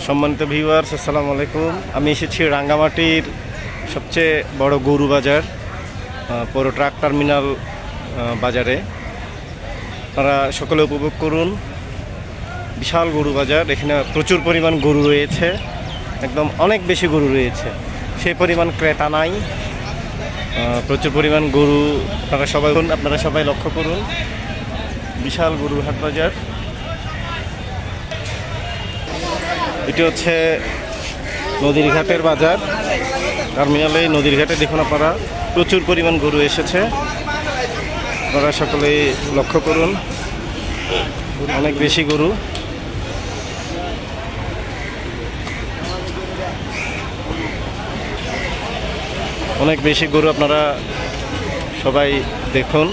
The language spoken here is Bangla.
সম্মানিত ভিউয়ার্স, আসসালামু আলাইকুম। আমি এসেছি রাঙ্গামাটির সবচেয়ে বড় গরু বাজার, পৌর ট্রাক টার্মিনাল বাজারে। আপনারা সকলে উপভোগ করুন। বিশাল গরু বাজার, এখানে প্রচুর পরিমাণ গরু রয়েছে, একদম অনেক বেশি গরু রয়েছে, সেই পরিমাণ ক্রেতা নাই। প্রচুর পরিমাণ গরু আপনারা সবাই লক্ষ্য করুন। বিশাল গরুর হাট বাজার। এটি হচ্ছে নদীর ঘাটের বাজার টার্মিনালে। নদীর ঘাটে দেখুন আপনারা প্রচুর পরিমাণ গরু এসেছে, আপনারা সকলেই লক্ষ্য করুন। অনেক বেশি গরু, অনেক বেশি গরু, আপনারা সবাই দেখুন।